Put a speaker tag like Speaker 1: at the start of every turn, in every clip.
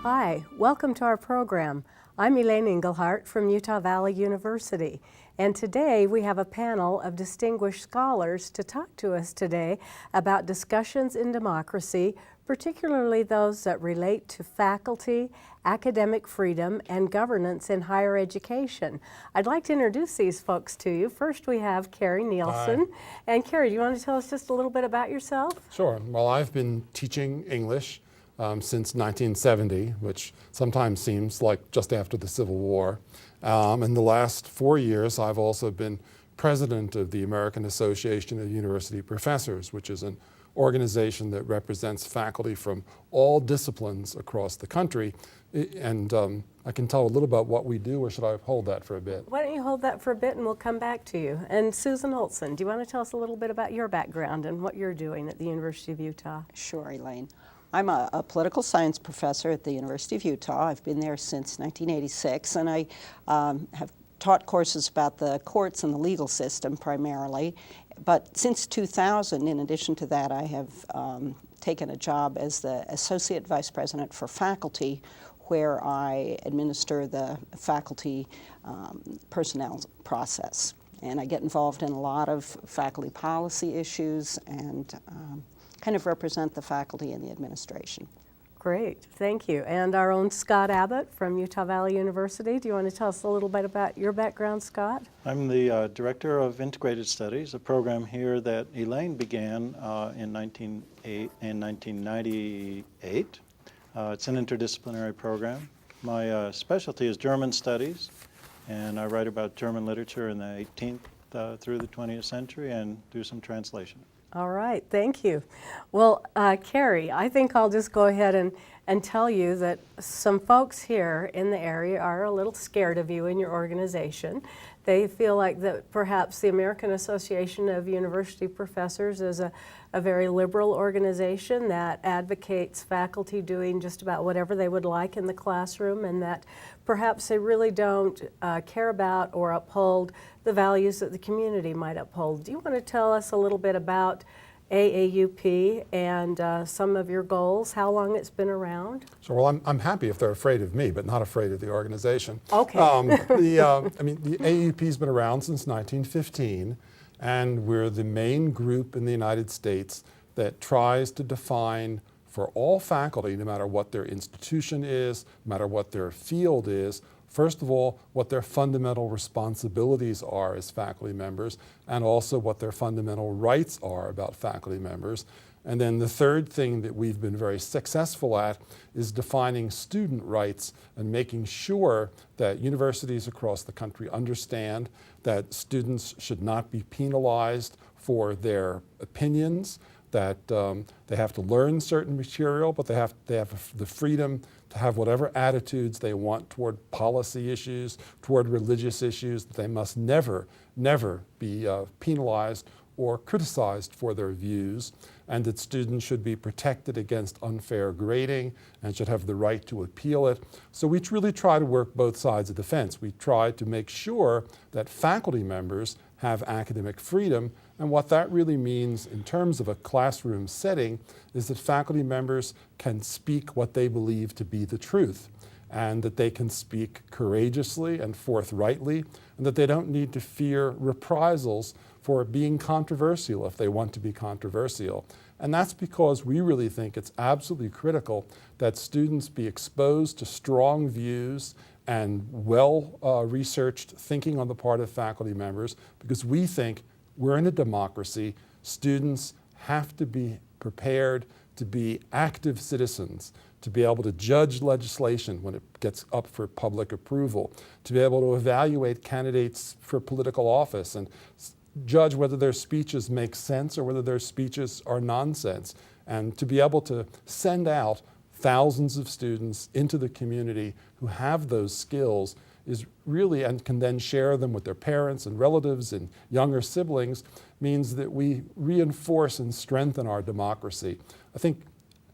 Speaker 1: Hi, welcome to our program. I'm Elaine Englehardt from Utah Valley University, and today we have a panel of distinguished scholars to talk to us today about discussions in democracy, particularly those that relate to faculty, academic freedom, and governance in higher education. I'd like to introduce these folks to you. First we have Carrie Nielsen. Hi. And Carrie, do you want to tell us just a little bit about yourself?
Speaker 2: Sure. Well, I've been teaching English since 1970, which sometimes seems like just after the Civil War. In the last 4 years, I've also been president of the American Association of University Professors, which is an organization that represents faculty from all disciplines across the country. And I can tell a little about what we do, or should I hold that for a bit?
Speaker 1: Why don't you hold that for a bit and we'll come back to you. And Susan Olson, do you want to tell us a little bit about your background and what you're doing at the University of Utah?
Speaker 3: Sure, Elaine. I'm a political science professor at the University of Utah. I've been there since 1986, and I have taught courses about the courts and the legal system primarily. But since 2000, in addition to that, I have taken a job as the Associate Vice President for Faculty, where I administer the faculty personnel process. And I get involved in a lot of faculty policy issues and kind of represent the faculty and the administration.
Speaker 1: Great, thank you. And our own Scott Abbott from Utah Valley University. Do you want to tell us a little bit about your background, Scott?
Speaker 4: I'm the Director of Integrated Studies, a program here that Elaine began in 1998. It's an interdisciplinary program. My specialty is German studies, and I write about German literature in the 18th through the 20th century and do some translation.
Speaker 1: All right, thank you. Well, Carrie, I think I'll just go ahead and tell you that some folks here in the area are a little scared of you and your organization. They feel like that perhaps the American Association of University Professors is a very liberal organization that advocates faculty doing just about whatever they would like in the classroom, and that perhaps they really don't care about or uphold the values that the community might uphold. Do you want to tell us a little bit about AAUP and some of your goals, how long it's been around?
Speaker 2: So, well, I'm happy if they're afraid of me, but not afraid of the organization.
Speaker 1: Okay.
Speaker 2: The AAUP's been around since 1915, and we're the main group in the United States that tries to define for all faculty, no matter what their institution is, no matter what their field is, first of all, what their fundamental responsibilities are as faculty members, and also what their fundamental rights are about faculty members. And then the third thing that we've been very successful at is defining student rights and making sure that universities across the country understand that students should not be penalized for their opinions, that they have to learn certain material, but they have the freedom to have whatever attitudes they want toward policy issues, toward religious issues, that they must never be penalized or criticized for their views, and that students should be protected against unfair grading and should have the right to appeal it. So we really try to work both sides of the fence. We try to make sure that faculty members have academic freedom, and what that really means in terms of a classroom setting is that faculty members can speak what they believe to be the truth, and that they can speak courageously and forthrightly, and that they don't need to fear reprisals for being controversial if they want to be controversial. And that's because we really think it's absolutely critical that students be exposed to strong views and well-researched thinking on the part of faculty members, because we think we're in a democracy. Students have to be prepared to be active citizens, to be able to judge legislation when it gets up for public approval, to be able to evaluate candidates for political office and judge whether their speeches make sense or whether their speeches are nonsense, and to be able to send out thousands of students into the community who have those skills is really, and can then share them with their parents and relatives and younger siblings, means that we reinforce and strengthen our democracy. I think,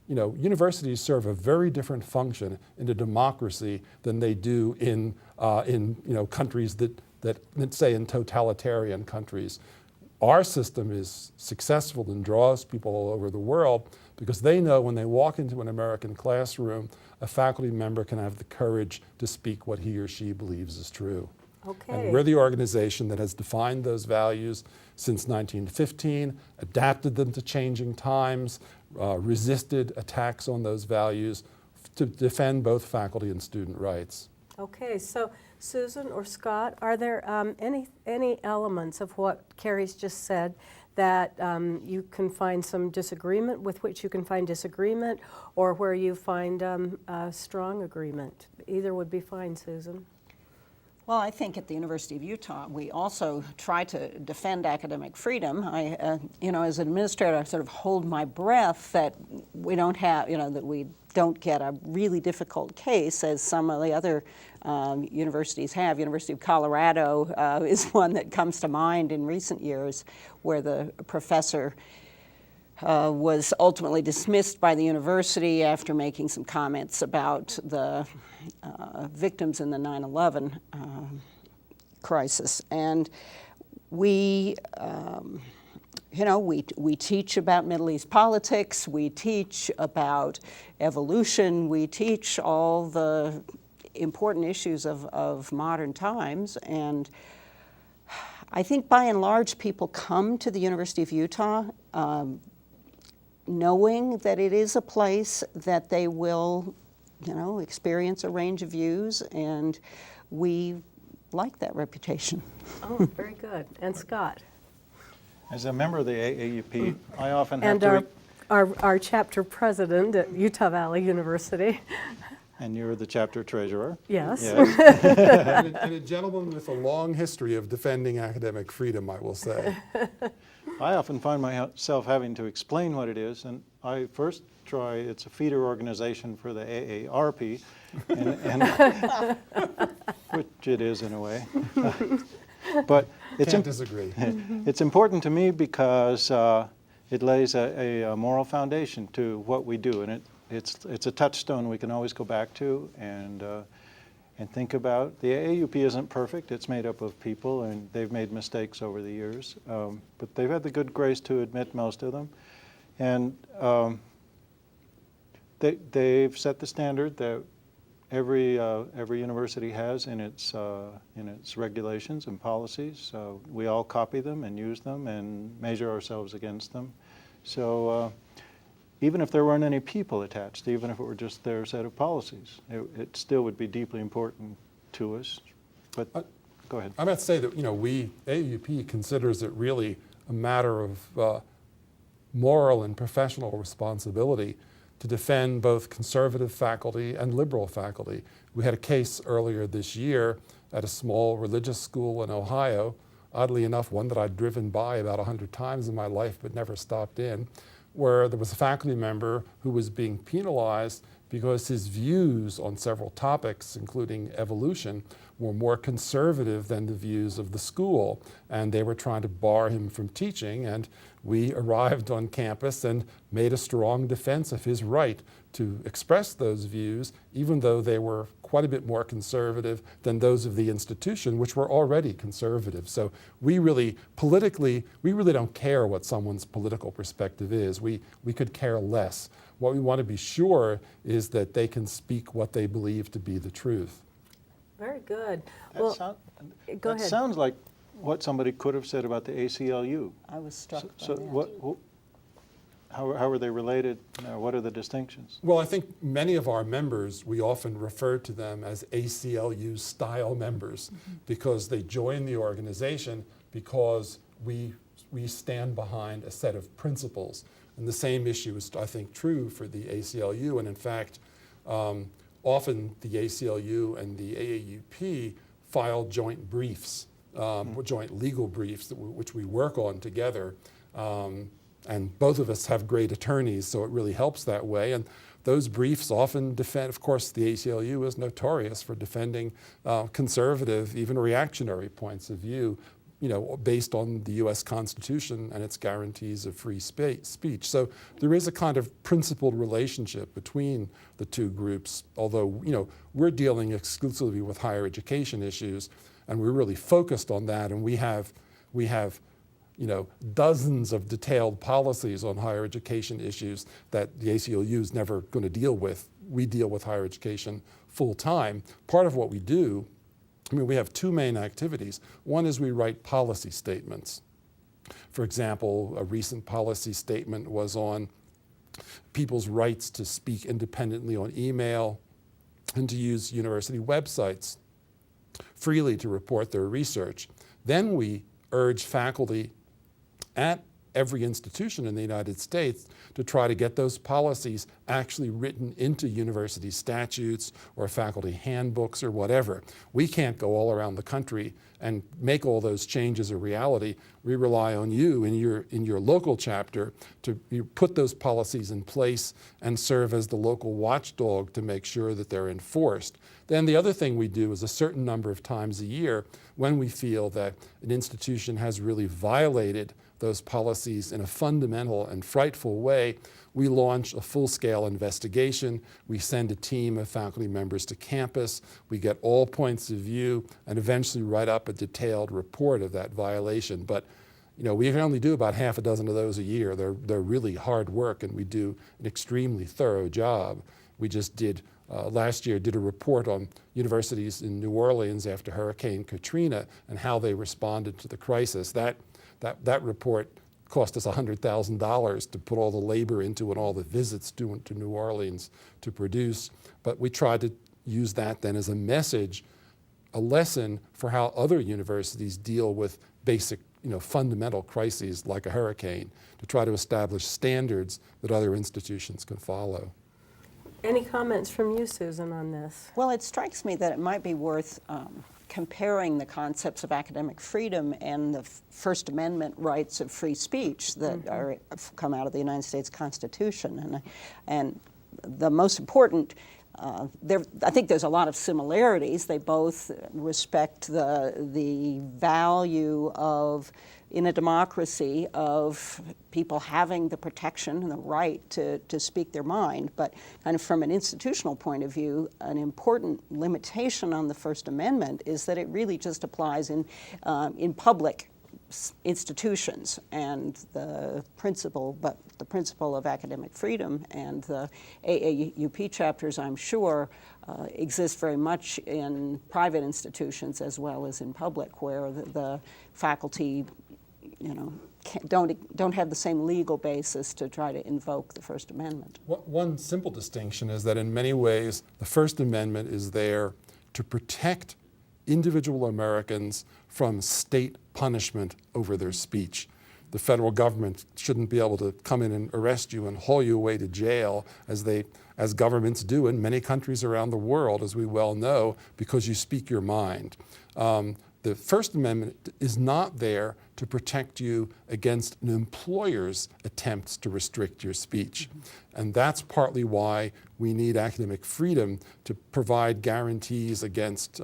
Speaker 2: universities serve a very different function in a democracy than they do in countries that let's say in totalitarian countries. Our system is successful and draws people all over the world because they know when they walk into an American classroom, a faculty member can have the courage to speak what he or she believes is true.
Speaker 1: Okay.
Speaker 2: And we're the organization that has defined those values since 1915, adapted them to changing times, resisted attacks on those values to defend both faculty and student rights.
Speaker 1: Okay, so Susan or Scott, are there any elements of what Carrie's just said that you can find some disagreement, with which you can find disagreement, or where you find strong agreement? Either would be fine, Susan.
Speaker 3: Well, I think at the University of Utah, we also try to defend academic freedom. I, as an administrator, I sort of hold my breath that we don't have, that we don't get a really difficult case as some of the other universities have. University of Colorado is one that comes to mind in recent years, where the professor was ultimately dismissed by the university after making some comments about the victims in the 9/11 crisis. And we teach about Middle East politics, we teach about evolution, we teach all the important issues of modern times. And I think by and large people come to the University of Utah knowing that it is a place that they will, experience a range of views, and we like that reputation.
Speaker 1: Oh, very good. And Scott?
Speaker 4: As a member of the AAUP, I often have
Speaker 1: And
Speaker 4: to...
Speaker 1: our chapter president at Utah Valley University.
Speaker 4: And you're the chapter treasurer.
Speaker 1: Yes.
Speaker 4: Yes.
Speaker 2: And a gentleman with a long history of defending academic freedom, I will say.
Speaker 4: I often find myself having to explain what it is, and I first try, it's a feeder organization for the AARP, and which it is in a way. But
Speaker 2: Can't disagree.
Speaker 4: it's important to me because it lays a moral foundation to what we do, and it's a touchstone we can always go back to and think about. The AAUP isn't perfect. It's made up of people, and they've made mistakes over the years. But they've had the good grace to admit most of them. And they've set the standard that every university has in its regulations and policies. We all copy them and use them and measure ourselves against them. So even if there weren't any people attached, even if it were just their set of policies, it still would be deeply important to us. But go ahead.
Speaker 2: I might say that AAUP considers it really a matter of moral and professional responsibility to defend both conservative faculty and liberal faculty. We had a case earlier this year at a small religious school in Ohio, oddly enough one that I'd driven by about 100 times in my life but never stopped in, where there was a faculty member who was being penalized because his views on several topics, including evolution, were more conservative than the views of the school, and they were trying to bar him from teaching. And we arrived on campus and made a strong defense of his right to express those views, even though they were quite a bit more conservative than those of the institution, which were already conservative. So we really don't care what someone's political perspective is. We could care less. What we want to be sure is that they can speak what they believe to be the truth.
Speaker 1: Very good.
Speaker 4: Go
Speaker 1: ahead.
Speaker 4: That sounds like what somebody could have said about the ACLU.
Speaker 3: I was struck by
Speaker 4: So
Speaker 3: that.
Speaker 4: how are they related? What are the distinctions?
Speaker 2: Well, I think many of our members, we often refer to them as ACLU style members because they join the organization because we stand behind a set of principles. And the same issue is, I think, true for the ACLU. And in fact, often the ACLU and the AAUP file joint briefs, joint legal briefs, which we work on together. And both of us have great attorneys, so it really helps that way. And those briefs often defend, of course, the ACLU is notorious for defending conservative, even reactionary points of view, based on the U.S. Constitution and its guarantees of free speech. So there is a kind of principled relationship between the two groups, although, we're dealing exclusively with higher education issues, and we're really focused on that, and we have dozens of detailed policies on higher education issues that the ACLU is never going to deal with. We deal with higher education full time. Part of what we do, we have two main activities. One is we write policy statements. For example, a recent policy statement was on people's rights to speak independently on email and to use university websites freely to report their research. Then we urge faculty at every institution in the United States to try to get those policies actually written into university statutes or faculty handbooks or whatever. We can't go all around the country and make all those changes a reality. We rely on you in your local chapter to put those policies in place and serve as the local watchdog to make sure that they're enforced. Then the other thing we do is a certain number of times a year when we feel that an institution has really violated those policies in a fundamental and frightful way, we launch a full-scale investigation. We send a team of faculty members to campus. We get all points of view and eventually write up a detailed report of that violation. But we can only do about half a dozen of those a year. They're really hard work, and we do an extremely thorough job. We just did last year did a report on universities in New Orleans after Hurricane Katrina and how they responded to the crisis. That report cost us $100,000 to put all the labor into and all the visits to New Orleans to produce. But we tried to use that then as a message, a lesson for how other universities deal with basic, fundamental crises like a hurricane, to try to establish standards that other institutions can follow.
Speaker 1: Any comments from you, Susan, on this?
Speaker 3: Well, it strikes me that it might be worth comparing the concepts of academic freedom and the First Amendment rights of free speech that come out of the United States Constitution. And the most important, I think there's a lot of similarities. They both respect the value of, in a democracy, of people having the protection and the right to speak their mind. But kind of from an institutional point of view, an important limitation on the First Amendment is that it really just applies in public institutions, and the principle of academic freedom and the AAUP chapters, I'm sure, exist very much in private institutions as well as in public, where the faculty don't have the same legal basis to try to invoke the First Amendment.
Speaker 2: One simple distinction is that in many ways the First Amendment is there to protect individual Americans from state punishment over their speech. The federal government shouldn't be able to come in and arrest you and haul you away to jail as governments do in many countries around the world, as we well know, because you speak your mind. The First Amendment is not there to protect you against an employer's attempts to restrict your speech. And that's partly why we need academic freedom to provide guarantees against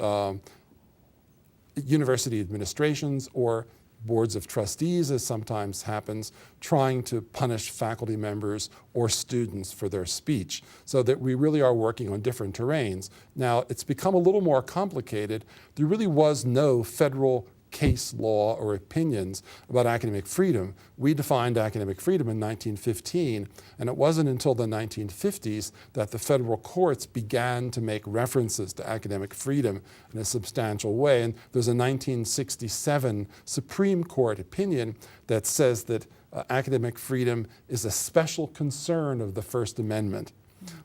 Speaker 2: university administrations or boards of trustees, as sometimes happens, trying to punish faculty members or students for their speech, so that we really are working on different terrains. Now, it's become a little more complicated. There really was no federal case law or opinions about academic freedom. We defined academic freedom in 1915, and it wasn't until the 1950s that the federal courts began to make references to academic freedom in a substantial way. And there's a 1967 Supreme Court opinion that says that academic freedom is a special concern of the First Amendment.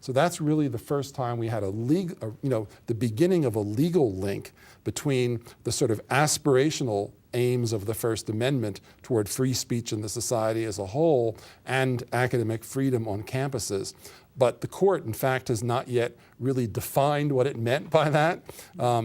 Speaker 2: So that's really the first time we had the beginning of a legal link between the sort of aspirational aims of the First Amendment toward free speech in the society as a whole and academic freedom on campuses. But the court, in fact, has not yet really defined what it meant by that.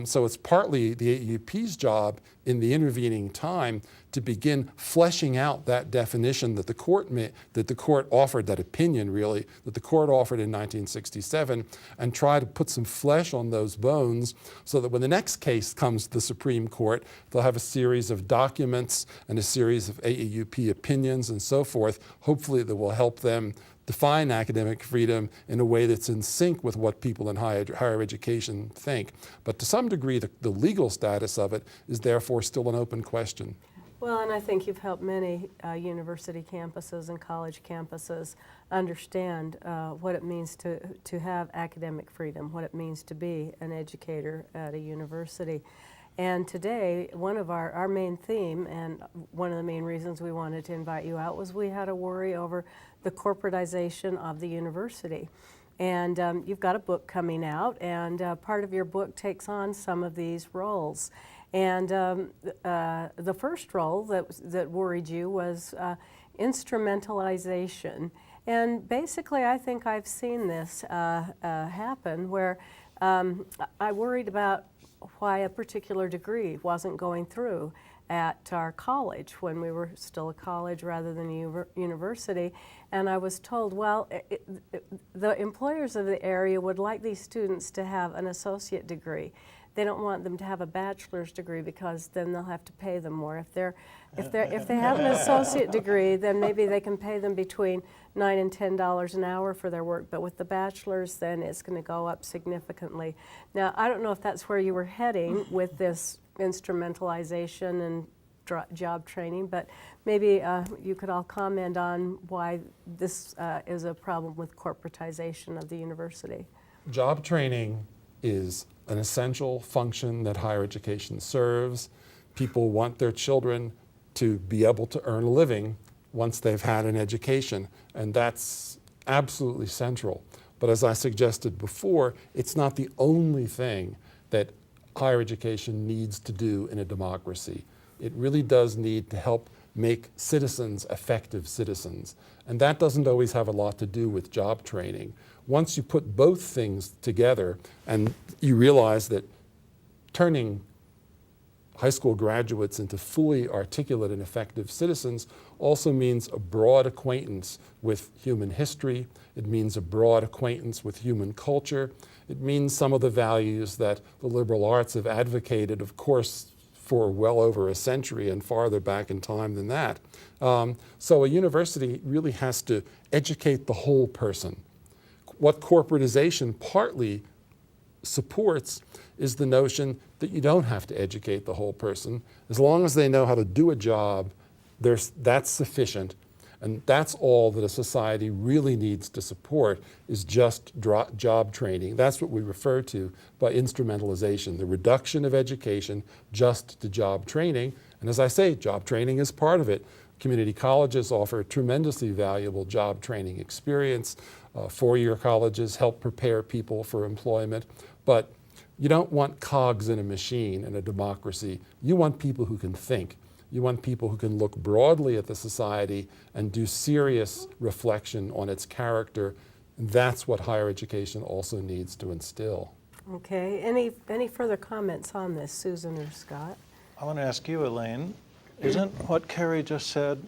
Speaker 2: So it's partly the AAUP's job in the intervening time to begin fleshing out that definition that the court offered, that opinion really, that the court offered in 1967, and try to put some flesh on those bones so that when the next case comes to the Supreme Court, they'll have a series of documents and a series of AAUP opinions and so forth, hopefully that will help them define academic freedom in a way that's in sync with what people in higher education think. But to some degree, the legal status of it is therefore still an open question.
Speaker 1: Well, and I think you've helped many university campuses and college campuses understand what it means to have academic freedom, what it means to be an educator at a university. And today, one of our main theme, and one of the main reasons we wanted to invite you out, was we had a worry over the corporatization of the university. And you've got a book coming out, and part of your book takes on some of these roles. And the first role that worried you was instrumentalization. And basically, I think I've seen this happen where I worried about why a particular degree wasn't going through at our college when we were still a college rather than a university. And I was told, well, the employers of the area would like these students to have an associate degree. They don't want them to have a bachelor's degree because then they'll have to pay them more. If they have an associate degree, then maybe they can pay them between $9 and $10 an hour for their work. But with the bachelor's, then it's going to go up significantly. Now, I don't know if that's where you were heading with this instrumentalization and job training, but maybe you could all comment on why this is a problem with corporatization of the university.
Speaker 2: Job training is an essential function that higher education serves. People want their children to be able to earn a living once they've had an education, and that's absolutely central. But as I suggested before, it's not the only thing that higher education needs to do in a democracy. It really does need to help make citizens effective citizens. And that doesn't always have a lot to do with job training. Once you put both things together and you realize that turning high school graduates into fully articulate and effective citizens also means a broad acquaintance with human history. It means a broad acquaintance with human culture. It means some of the values that the liberal arts have advocated, of course, for well over a century and farther back in time than that. So a university really has to educate the whole person. What corporatization partly supports is the notion that you don't have to educate the whole person. As long as they know how to do a job, that's sufficient. And that's all that a society really needs to support is just job training. That's what we refer to by instrumentalization, the reduction of education just to job training. And as I say, job training is part of it. Community colleges offer a tremendously valuable job training experience. Four-year colleges help prepare people for employment. But you don't want cogs in a machine in a democracy. You want people who can think. You want people who can look broadly at the society and do serious reflection on its character. That's what higher education also needs to instill.
Speaker 1: Okay. Any further comments on this, Susan or Scott?
Speaker 4: I want to ask you, Elaine, isn't what Carrie just said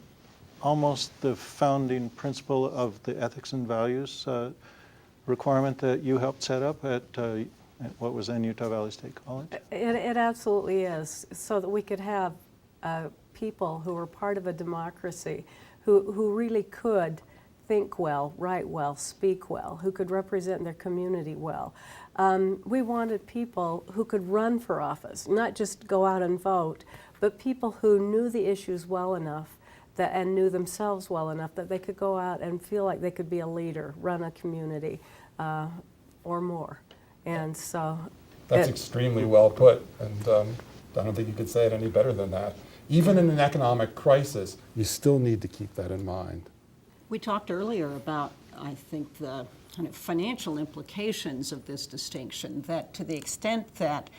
Speaker 4: almost the founding principle of the ethics and values requirement that you helped set up at what was then Utah Valley State College?
Speaker 1: It absolutely is, so that we could have people who were part of a democracy who really could think well, write well, speak well, who could represent their community well. We wanted people who could run for office, not just go out and vote, but people who knew the issues well enough and knew themselves well enough that they could go out and feel like they could be a leader, run a community, or more. And so
Speaker 2: That's extremely well put, and I don't think you could say it any better than that. Even in an economic crisis, you still need to keep that in mind.
Speaker 3: We talked earlier about, I think, the kind of financial implications of this distinction, that to the extent that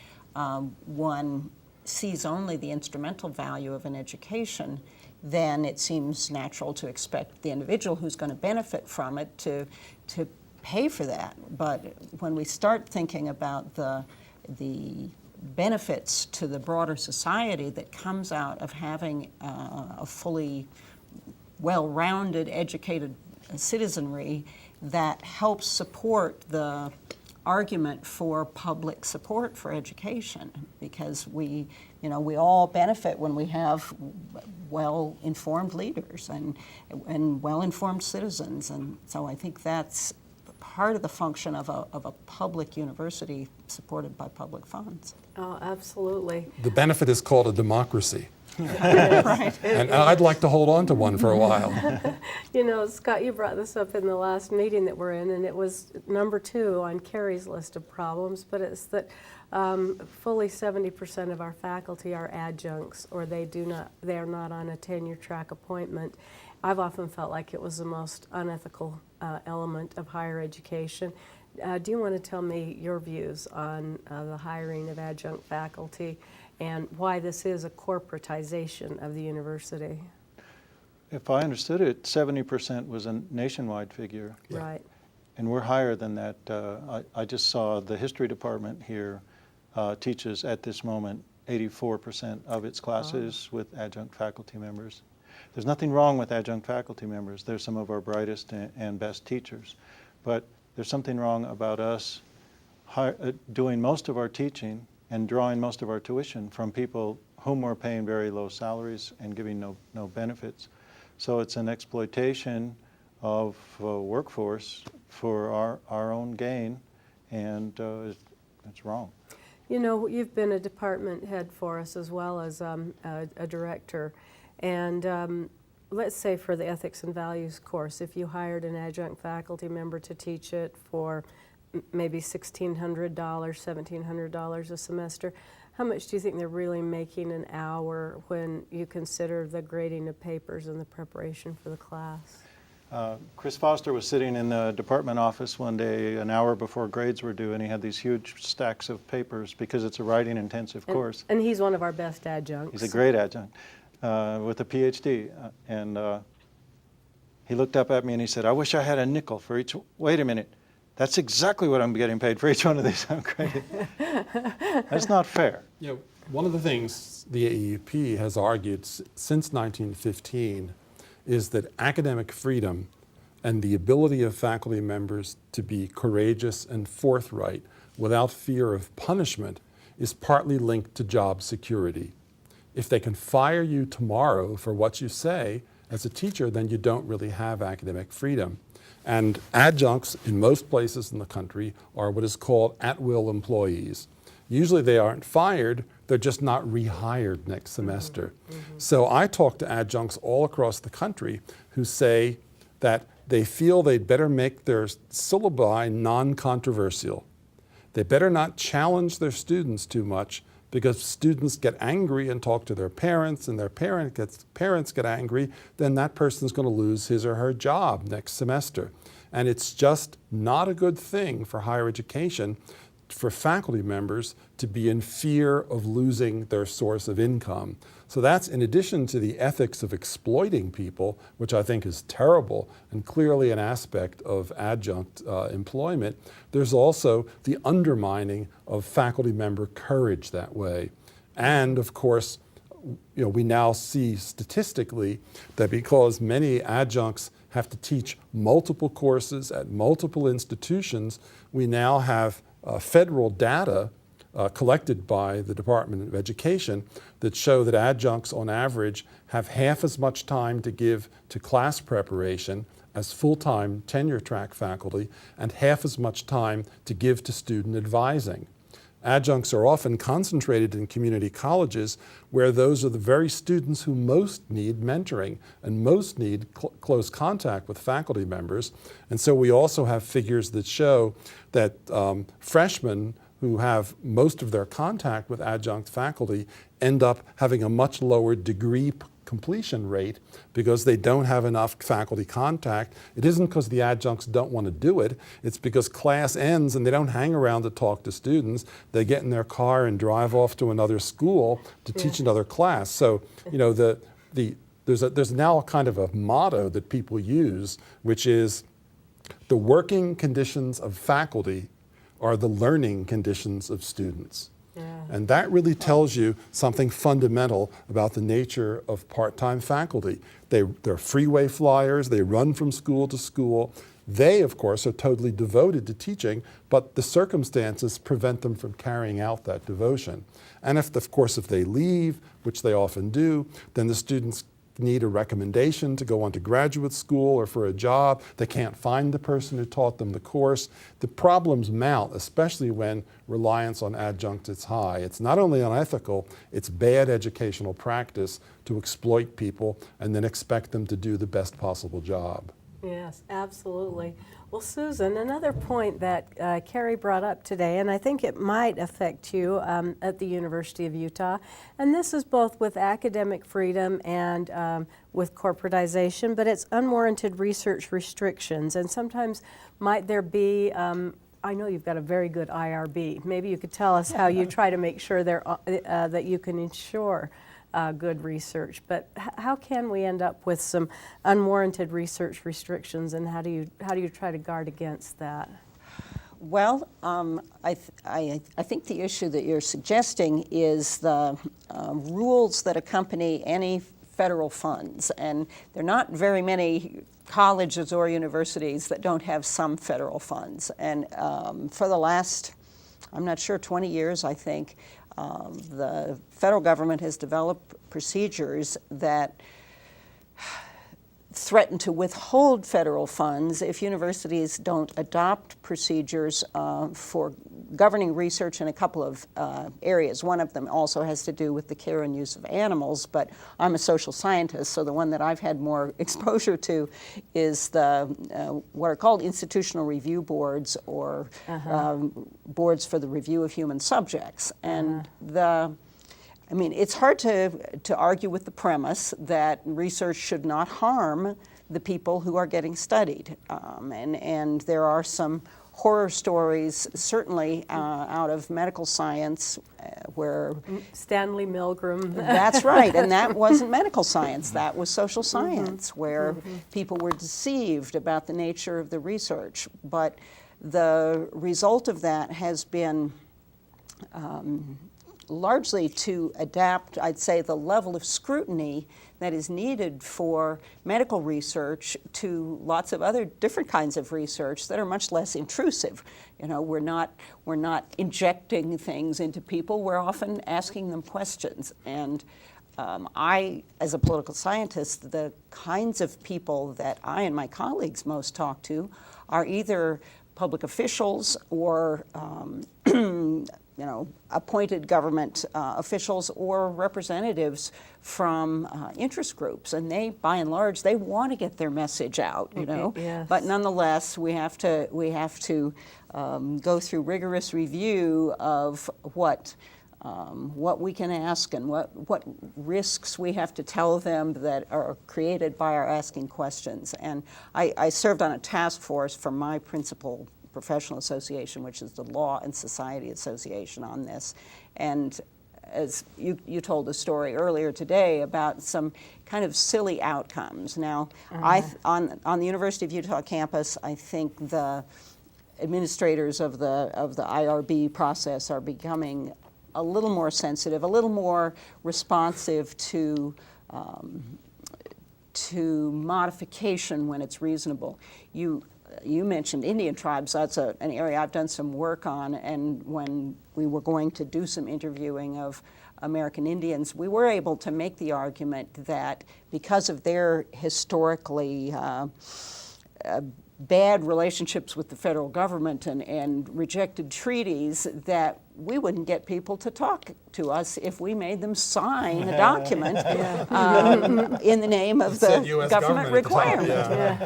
Speaker 3: one sees only the instrumental value of an education, then it seems natural to expect the individual who's going to benefit from it to pay for that. But when we start thinking about the benefits to the broader society that comes out of having a fully well-rounded, educated citizenry that helps support the argument for public support for education, because we all benefit when we have well-informed leaders and well-informed citizens, and so I think that's part of the function of a public university supported by public funds.
Speaker 1: Oh, absolutely.
Speaker 2: The benefit is called a democracy.
Speaker 3: Right.
Speaker 2: And I'd like to hold on to one for a while.
Speaker 1: You know, Scott, you brought this up in the last meeting that we're in, and it was number 2 on Carrie's list of problems, but it's that fully 70% of our faculty are adjuncts, or they are not on a tenure track appointment. I've often felt like it was the most unethical element of higher education. Do you want to tell me your views on the hiring of adjunct faculty and why this is a corporatization of the university?
Speaker 4: If I understood it, 70% was a nationwide figure.
Speaker 2: Yeah.
Speaker 1: Right.
Speaker 4: And we're higher than that. I just saw the history department here teaches at this moment 84% of its classes with adjunct faculty members. There's nothing wrong with adjunct faculty members. They're some of our brightest and best teachers. But there's something wrong about us doing most of our teaching and drawing most of our tuition from people whom we're paying very low salaries and giving no benefits. So it's an exploitation of workforce for our own gain, and it's wrong.
Speaker 1: You know, you've been a department head for us as well as a director, and let's say for the Ethics and Values course, if you hired an adjunct faculty member to teach it for maybe $1,600, $1,700 a semester, how much do you think they're really making an hour when you consider the grading of papers and the preparation for the class?
Speaker 4: Chris Foster was sitting in the department office one day an hour before grades were due, and he had these huge stacks of papers because it's a writing-intensive course.
Speaker 1: And he's one of our best adjuncts.
Speaker 4: He's a great adjunct with a PhD. And he looked up at me and he said, "I wish I had a nickel for each." Wait a minute. That's exactly what I'm getting paid for each one of these. I'm graded. That's not fair.
Speaker 2: You know, one of the things the AEP has argued since 1915 is that academic freedom and the ability of faculty members to be courageous and forthright without fear of punishment is partly linked to job security. If they can fire you tomorrow for what you say as a teacher, then you don't really have academic freedom. And adjuncts in most places in the country are what is called at-will employees. Usually they aren't fired, they're just not rehired next semester. So I talk to adjuncts all across the country who say that they feel they'd better make their syllabi non-controversial. They better not challenge their students too much, because students get angry and talk to their parents, and their parents get angry, then that person's going to lose his or her job next semester. And it's just not a good thing for higher education for faculty members to be in fear of losing their source of income. So that's in addition to the ethics of exploiting people, which I think is terrible and clearly an aspect of adjunct employment, there's also the undermining of faculty member courage that way. And of course, you know, we now see statistically that because many adjuncts have to teach multiple courses at multiple institutions, we now have federal data collected by the Department of Education that show that adjuncts on average have half as much time to give to class preparation as full-time tenure track faculty and half as much time to give to student advising. Adjuncts are often concentrated in community colleges where those are the very students who most need mentoring and most need close contact with faculty members. And so we also have figures that show that freshmen who have most of their contact with adjunct faculty end up having a much lower degree completion rate because they don't have enough faculty contact. It isn't because the adjuncts don't want to do it. It's because class ends and they don't hang around to talk to students. They get in their car and drive off to another school to teach another class. So, you know, there's now a kind of a motto that people use, which is the working conditions of faculty are the learning conditions of students. And that really tells you something fundamental about the nature of part-time faculty. They're freeway flyers, they run from school to school. They, of course, are totally devoted to teaching, but the circumstances prevent them from carrying out that devotion. And if they leave, which they often do, then the students need a recommendation to go on to graduate school or for a job. They can't find the person who taught them the course. The problems mount, especially when reliance on adjuncts is high. It's not only unethical, it's bad educational practice to exploit people and then expect them to do the best possible job.
Speaker 1: Yes, absolutely. Well, Susan, another point that Cary brought up today, and I think it might affect you at the University of Utah, and this is both with academic freedom and with corporatization, but it's unwarranted research restrictions. And sometimes might there be, I know you've got a very good IRB. Maybe you could tell us how you try to make sure that you can ensure good research, but how can we end up with some unwarranted research restrictions, and how do you try to guard against that?
Speaker 3: Well, I think the issue that you're suggesting is the rules that accompany any federal funds, and there are not very many colleges or universities that don't have some federal funds. And for the last, I'm not sure, 20 years, I think, the federal government has developed procedures that threaten to withhold federal funds if universities don't adopt procedures for governing research in a couple of areas. One of them also has to do with the care and use of animals, but I'm a social scientist, so the one that I've had more exposure to is the what are called institutional review boards, or boards for the review of human subjects. And I mean, it's hard to argue with the premise that research should not harm the people who are getting studied. And there are some horror stories, certainly out of medical science, where
Speaker 1: Stanley Milgram.
Speaker 3: That's right, and that wasn't medical science, that was social science, where people were deceived about the nature of the research. But the result of that has been largely to adapt, I'd say, the level of scrutiny that is needed for medical research to lots of other different kinds of research that are much less intrusive. You know, we're not injecting things into people, we're often asking them questions. And I, as a political scientist, the kinds of people that I and my colleagues most talk to are either public officials or appointed government officials or representatives from interest groups, and they, by and large, they want to get their message out, you know.
Speaker 1: Yes.
Speaker 3: But nonetheless, we have to go through rigorous review of what we can ask and what risks we have to tell them that are created by our asking questions. And I served on a task force for my principal professional association, which is the Law and Society Association, on this. And as you told a story earlier today about some kind of silly outcomes. Now, on the University of Utah campus, I think the administrators of the IRB process are becoming a little more sensitive, a little more responsive to modification when it's reasonable. You mentioned Indian tribes. That's an area I've done some work on, and when we were going to do some interviewing of American Indians, we were able to make the argument that because of their historically bad relationships with the federal government and rejected treaties, that we wouldn't get people to talk to us if we made them sign a document in the name of the government requirement.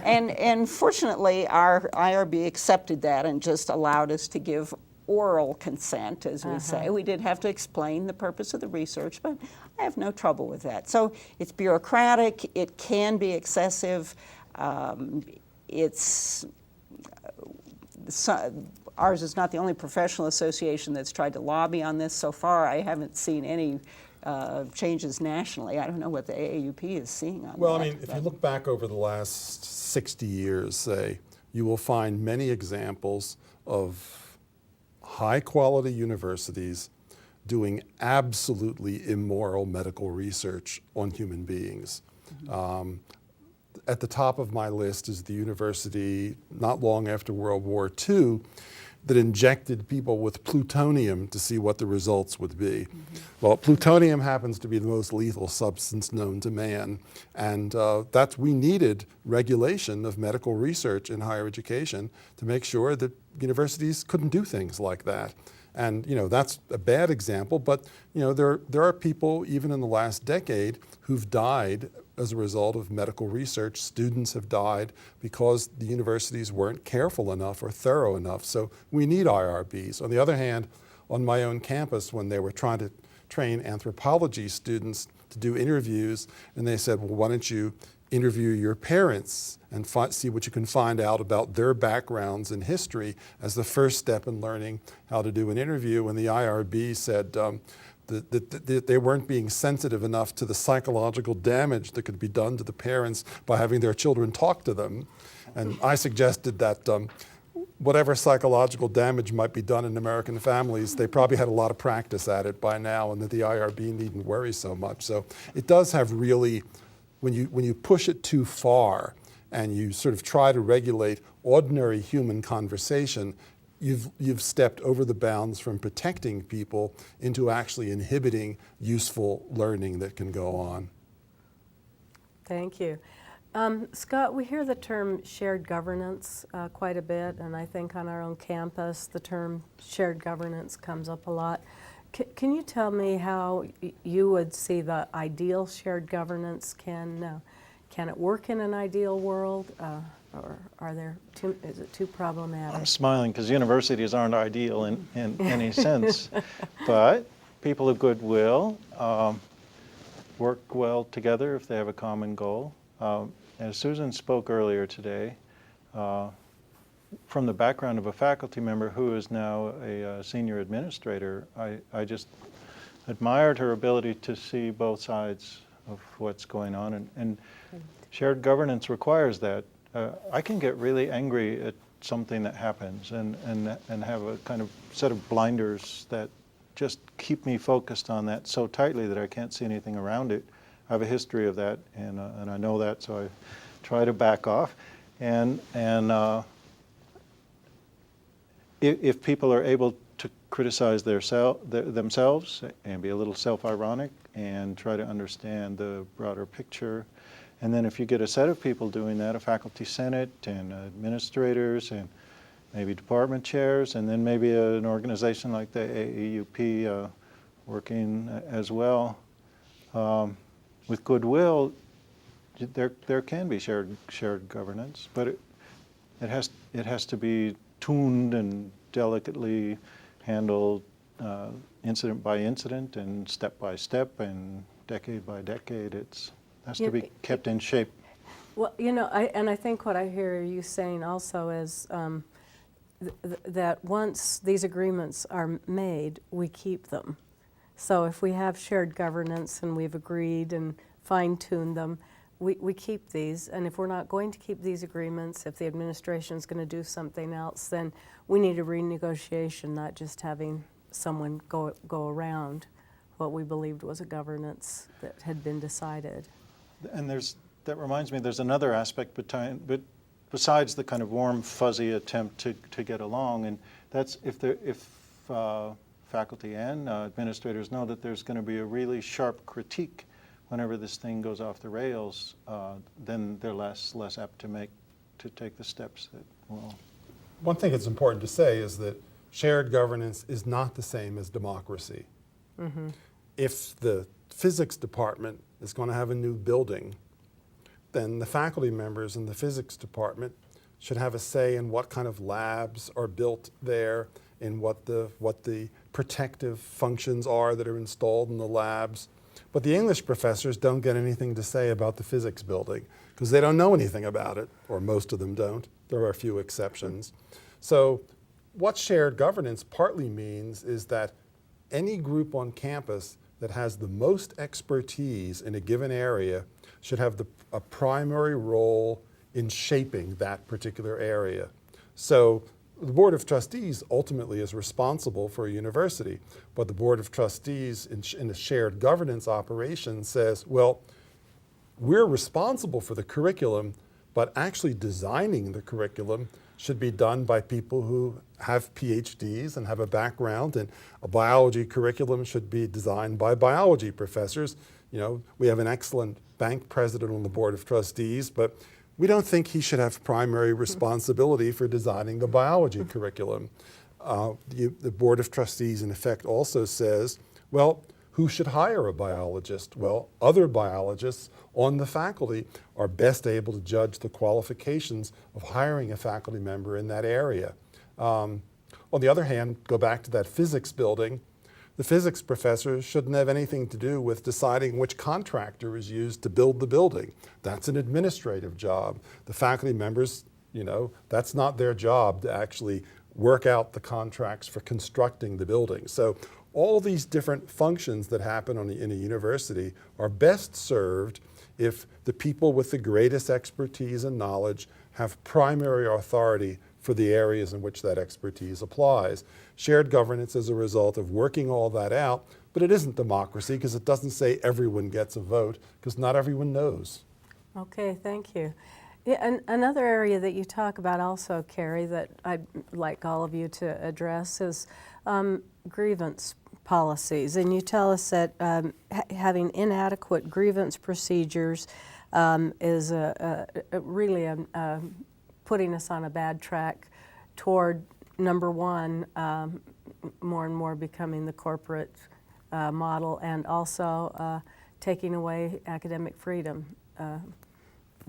Speaker 3: And fortunately, our IRB accepted that and just allowed us to give oral consent, as we say. We did have to explain the purpose of the research, but I have no trouble with that. So it's bureaucratic, it can be excessive. Ours is not the only professional association that's tried to lobby on this. So far, I haven't seen any changes nationally. I don't know what the AAUP is seeing on that.
Speaker 2: Well, I mean, if you look back over the last 60 years, say, you will find many examples of high-quality universities doing absolutely immoral medical research on human beings. At the top of my list is the university, not long after World War II, that injected people with plutonium to see what the results would be. Well, plutonium happens to be the most lethal substance known to man, and we needed regulation of medical research in higher education to make sure that universities couldn't do things like that. And that's a bad example, but there are people even in the last decade who've died as a result of medical research. Students have died because the universities weren't careful enough or thorough enough. So we need IRBs. On the other hand, on my own campus, when they were trying to train anthropology students to do interviews, and they said, well, why don't you interview your parents and see what you can find out about their backgrounds and history as the first step in learning how to do an interview. And the IRB said that they weren't being sensitive enough to the psychological damage that could be done to the parents by having their children talk to them. And I suggested that whatever psychological damage might be done in American families, they probably had a lot of practice at it by now, and that the IRB needn't worry so much. So it does have really, when you push it too far and you sort of try to regulate ordinary human conversation, you've stepped over the bounds from protecting people into actually inhibiting useful learning that can go on.
Speaker 1: Thank you. Scott, we hear the term shared governance quite a bit, and I think on our own campus the term shared governance comes up a lot. Can you tell me how you would see the ideal shared governance? Can it work in an ideal world, or is it too problematic?
Speaker 4: I'm smiling because universities aren't ideal in any sense, but people of goodwill work well together if they have a common goal. As Susan spoke earlier today, from the background of a faculty member who is now a senior administrator, I just admired her ability to see both sides of what's going on, and shared governance requires that. I can get really angry at something that happens and have a kind of set of blinders that just keep me focused on that so tightly that I can't see anything around it. I have a history of that, and I know that, so I try to back off. And if people are able to criticize themselves and be a little self-ironic and try to understand the broader picture, and then if you get a set of people doing that, a faculty senate and administrators and maybe department chairs, and then maybe an organization like the AAUP working as well, with goodwill, there can be shared governance, but it has to be tuned and delicately handled, incident by incident and step by step and decade by decade. It has to be kept in shape.
Speaker 1: Well, I think what I hear you saying also is that once these agreements are made, we keep them. So if we have shared governance and we've agreed and fine-tuned them, we keep these. And if we're not going to keep these agreements, if the administration is going to do something else, then we need a renegotiation, not just having someone go around what we believed was a governance that had been decided. And
Speaker 4: that reminds me, there's another aspect besides the kind of warm, fuzzy attempt to get along, and that's if faculty and administrators know that there's going to be a really sharp critique whenever this thing goes off the rails, then they're less apt to take the steps that will.
Speaker 2: One thing that's important to say is that shared governance is not the same as democracy. Mm-hmm. If the physics department is going to have a new building, then the faculty members in the physics department should have a say in what kind of labs are built there, in what the protective functions are that are installed in the labs. But the English professors don't get anything to say about the physics building because they don't know anything about it, or most of them don't. There are a few exceptions. So what shared governance partly means is that any group on campus that has the most expertise in a given area should have a primary role in shaping that particular area. So the Board of Trustees ultimately is responsible for a university, but the Board of Trustees in a shared governance operation says, well, we're responsible for the curriculum, but actually designing the curriculum should be done by people who have PhDs and have a background, and a biology curriculum should be designed by biology professors. You know, we have an excellent bank president on the board of trustees, but we don't think he should have primary responsibility for designing the biology curriculum. The board of trustees, in effect, also says, well, who should hire a biologist? Well, other biologists on the faculty are best able to judge the qualifications of hiring a faculty member in that area. On the other hand, go back to that physics building. The physics professors shouldn't have anything to do with deciding which contractor is used to build the building. That's an administrative job. The faculty members, you know, that's not their job to actually work out the contracts for constructing the building. So all these different functions that happen in a university are best served if the people with the greatest expertise and knowledge have primary authority for the areas in which that expertise applies. Shared governance is a result of working all that out, but it isn't democracy because it doesn't say everyone gets a vote, because not everyone knows.
Speaker 1: Okay, thank you. Yeah, and another area that you talk about also, Carrie, that I'd like all of you to address is grievance policies. And you tell us that having inadequate grievance procedures is really putting us on a bad track toward, number one, more and more becoming the corporate model, and also taking away academic freedom.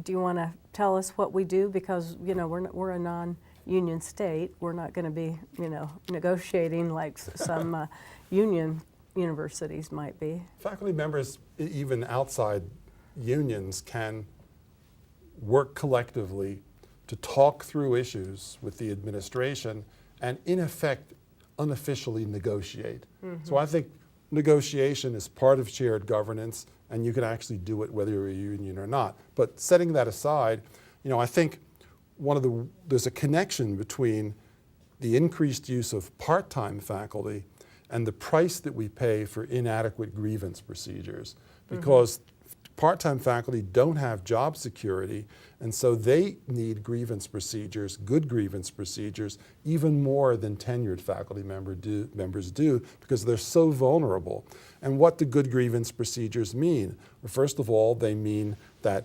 Speaker 1: Do you want to tell us what we do? Because, you know, we're a non-union state. We're not going to be, you know, negotiating like some union universities might be.
Speaker 2: Faculty members, even outside unions, can work collectively to talk through issues with the administration and, in effect, unofficially negotiate. Mm-hmm. So I think negotiation is part of shared governance, and you can actually do it whether you're a union or not. But setting that aside, you know, I think there's a connection between the increased use of part-time faculty and the price that we pay for inadequate grievance procedures, because part-time faculty don't have job security, and so they need grievance procedures, good grievance procedures, even more than tenured faculty members do, because they're so vulnerable. And what do good grievance procedures mean? Well, first of all, they mean that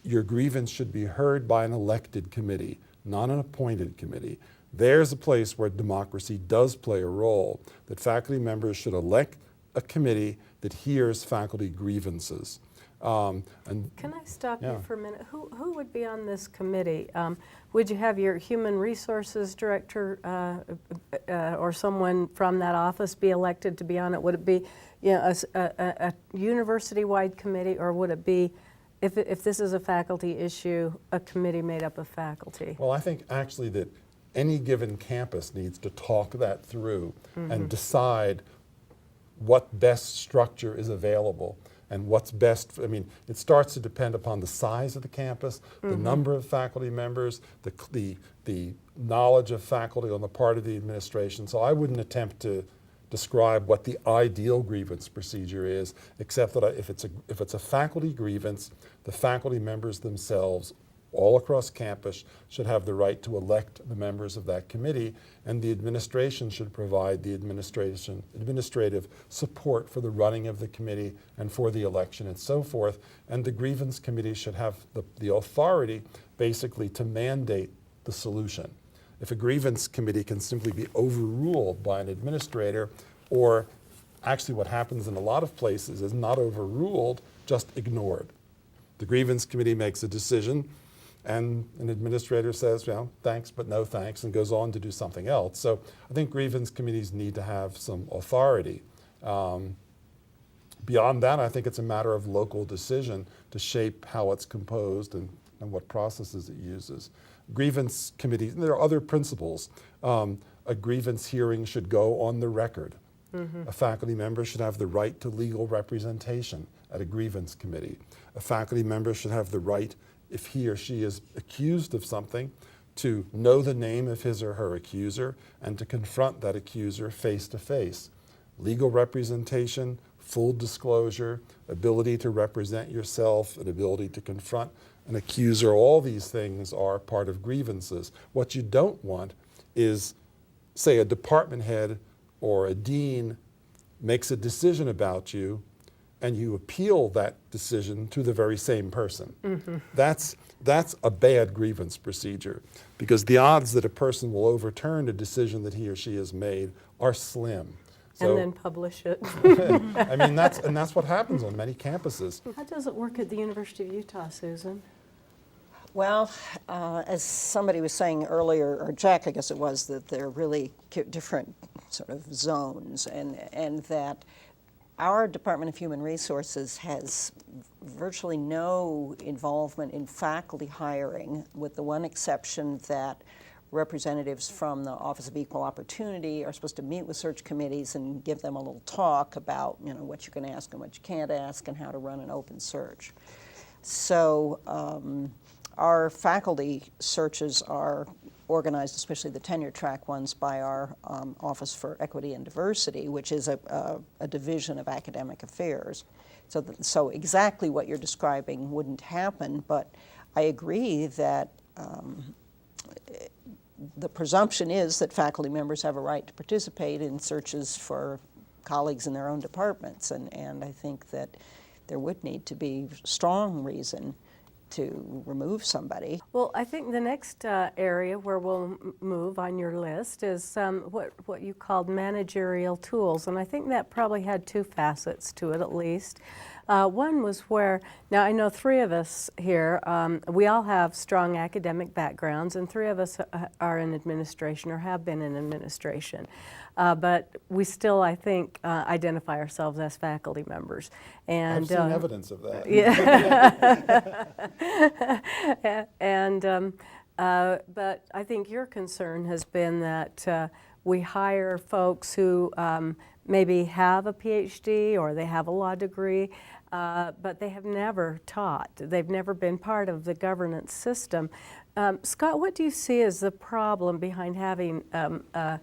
Speaker 2: your grievance should be heard by an elected committee, not an appointed committee. There's a place where democracy does play a role, that faculty members should elect a committee that hears faculty grievances.
Speaker 1: Can I stop you for a minute? Who would be on this committee? Would you have your human resources director or someone from that office be elected to be on it? Would it be, you know, a university-wide committee, or would it be, if this is a faculty issue, a committee made up of faculty?
Speaker 2: Well, I think actually that any given campus needs to talk that through and decide what best structure is available and what's best. I mean, it starts to depend upon the size of the campus, the number of faculty members, the knowledge of faculty on the part of the administration. So I wouldn't attempt to describe what the ideal grievance procedure is, except that if it's a faculty grievance, the faculty members themselves all across campus should have the right to elect the members of that committee, and the administration should provide the administrative support for the running of the committee and for the election and so forth. And the grievance committee should have the authority basically to mandate the solution. If a grievance committee can simply be overruled by an administrator, or actually what happens in a lot of places is not overruled, just ignored. The grievance committee makes a decision, and an administrator says, well, thanks, but no thanks, and goes on to do something else. So I think grievance committees need to have some authority. Beyond that, I think it's a matter of local decision to shape how it's composed and what processes it uses. Grievance committees, and there are other principles. A grievance hearing should go on the record. A faculty member should have the right to legal representation at a grievance committee. A faculty member should have the right, if he or she is accused of something, to know the name of his or her accuser and to confront that accuser face to face. Legal representation full disclosure, ability to represent yourself, an ability to confront an accuser. All these things are part of grievances. What you don't want is, say, a department head or a dean makes a decision about you and you appeal that decision to the very same person.
Speaker 1: Mm-hmm.
Speaker 2: That's a bad grievance procedure, because the odds that a person will overturn a decision that he or she has made are slim.
Speaker 1: And then publish it.
Speaker 2: I mean, that's what happens on many campuses.
Speaker 1: How does it work at the University of Utah, Susan?
Speaker 3: Well, as somebody was saying earlier, or Jack, I guess it was, that they're really different sort of zones, and that our Department of Human Resources has virtually no involvement in faculty hiring, with the one exception that representatives from the Office of Equal Opportunity are supposed to meet with search committees and give them a little talk about, you know, what you can ask and what you can't ask and how to run an open search. So our faculty searches are organized, especially the tenure track ones, by our Office for Equity and Diversity, which is a division of academic affairs. So exactly what you're describing wouldn't happen, but I agree that the presumption is that faculty members have a right to participate in searches for colleagues in their own departments, and I think that there would need to be strong reason to remove somebody.
Speaker 1: Well, I think the next area where we'll move on your list is what you called managerial tools, and I think that probably had two facets to it at least. One was where, now I know three of us here, we all have strong academic backgrounds, and three of us are in administration or have been in administration. But we still, I think, identify ourselves as faculty members. And,
Speaker 2: I've seen evidence of that.
Speaker 1: Yeah. And, but I think your concern has been that we hire folks who maybe have a PhD or they have a law degree, but they have never taught. They've never been part of the governance system. Scott, what do you see as the problem behind having a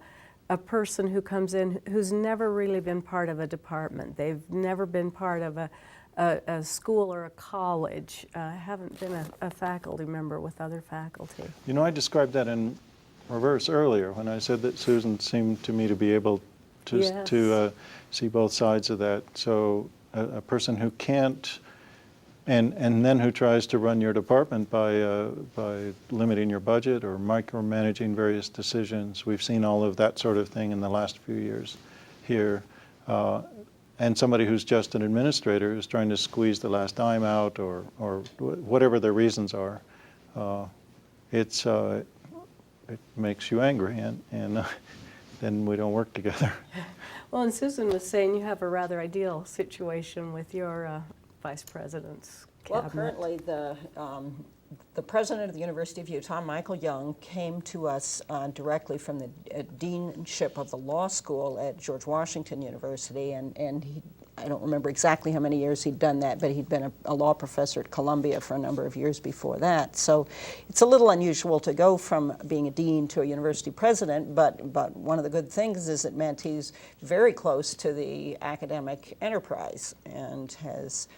Speaker 1: person who comes in who's never really been part of a department? They've never been part of a school or a college, haven't been a faculty member with other faculty.
Speaker 4: You know, I described that in reverse earlier when I said that Susan seemed to me to be able to,
Speaker 1: Yes.
Speaker 4: See both sides of that. So a person who can't, and then who tries to run your department by limiting your budget or micromanaging various decisions. We've seen all of that sort of thing in the last few years here. And somebody who's just an administrator who's trying to squeeze the last dime out, or whatever their reasons are, it makes you angry, and then we don't work together.
Speaker 1: Well, and Susan was saying you have a rather ideal situation with your vice president's cabinet.
Speaker 3: Well, currently the president of the University of Utah, Michael Young, came to us directly from the deanship of the law school at George Washington University, and he, I don't remember exactly how many years he'd done that, but he'd been a law professor at Columbia for a number of years before that. So it's a little unusual to go from being a dean to a university president, but one of the good things is it meant he's very close to the academic enterprise and has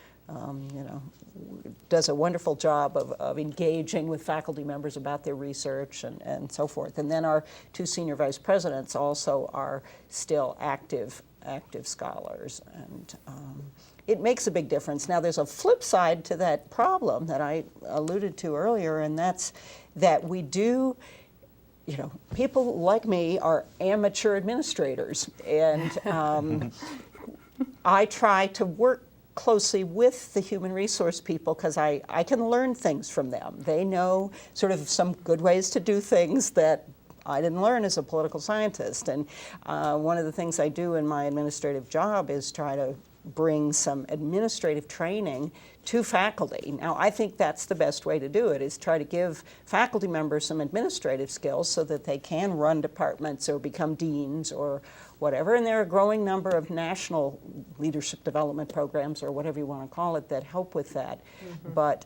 Speaker 3: does a wonderful job of engaging with faculty members about their research and so forth. And then our two senior vice presidents also are still active scholars, and it makes a big difference. Now, there's a flip side to that problem that I alluded to earlier, and that's that we do, people like me are amateur administrators, and I try to work closely with the human resource people because I can learn things from them. They know sort of some good ways to do things that I didn't learn as a political scientist. And one of the things I do in my administrative job is try to bring some administrative training to faculty. Now, I think that's the best way to do it, is try to give faculty members some administrative skills so that they can run departments or become deans or whatever. And there are a growing number of national leadership development programs, or whatever you want to call it, that help with that. Mm-hmm. But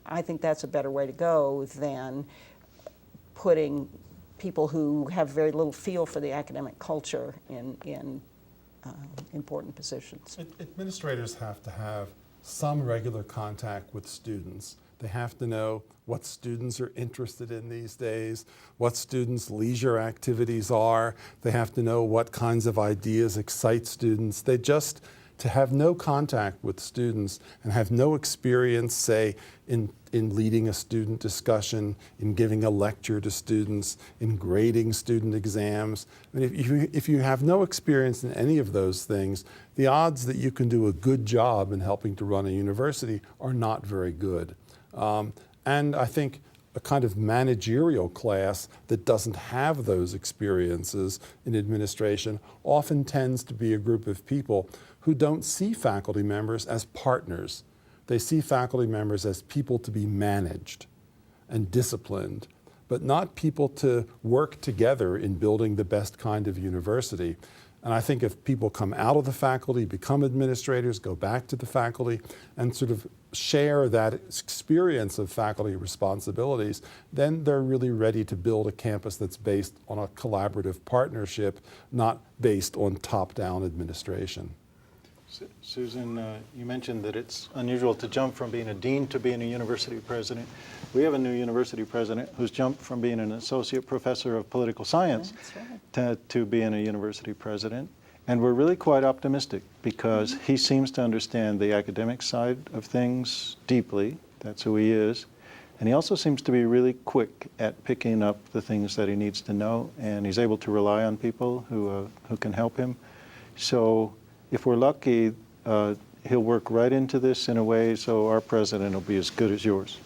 Speaker 3: I think that's a better way to go than putting people who have very little feel for the academic culture in important positions.
Speaker 2: Administrators have to have some regular contact with students. They have to know what students are interested in these days, what students' leisure activities are. They have to know what kinds of ideas excite students. To have no contact with students and have no experience, say, in leading a student discussion, in giving a lecture to students, in grading student exams. I mean, if you have no experience in any of those things, the odds that you can do a good job in helping to run a university are not very good. And I think a kind of managerial class that doesn't have those experiences in administration often tends to be a group of people who don't see faculty members as partners. They see faculty members as people to be managed and disciplined, but not people to work together in building the best kind of university. And I think if people come out of the faculty, become administrators, go back to the faculty, and sort of share that experience of faculty responsibilities, then they're really ready to build a campus that's based on a collaborative partnership, not based on top-down administration.
Speaker 4: Susan, you mentioned that it's unusual to jump from being a dean to being a university president. We have a new university president who's jumped from being an associate professor of political science to being a university president. And we're really quite optimistic because he seems to understand the academic side of things deeply. That's who he is. And he also seems to be really quick at picking up the things that he needs to know, and he's able to rely on people who can help him. So if we're lucky, he'll work right into this in a way so our president will be as good as yours.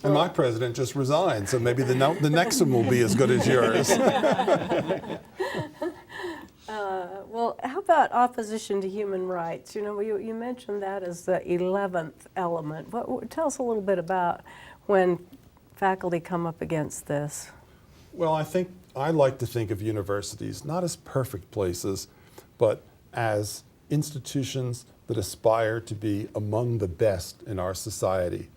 Speaker 2: And my president just resigned, so maybe the next one will be as good as yours.
Speaker 1: Well, how about opposition to human rights? You know, you mentioned that as the 11th element. Tell us a little bit about when faculty come up against this.
Speaker 2: Well, I like to think of universities not as perfect places, but as institutions that aspire to be among the best in our society.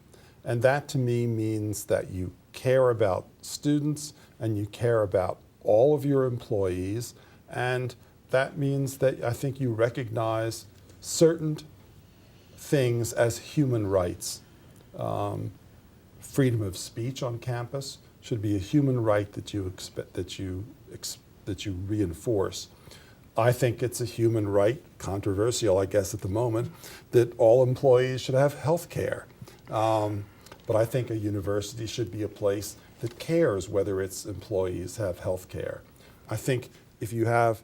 Speaker 2: And that to me means that you care about students and you care about all of your employees, and that means that I think you recognize certain things as human rights. Freedom of speech on campus should be a human right that you reinforce. I think it's a human right, controversial I guess at the moment, that all employees should have health care. But I think a university should be a place that cares whether its employees have health care. I think if you have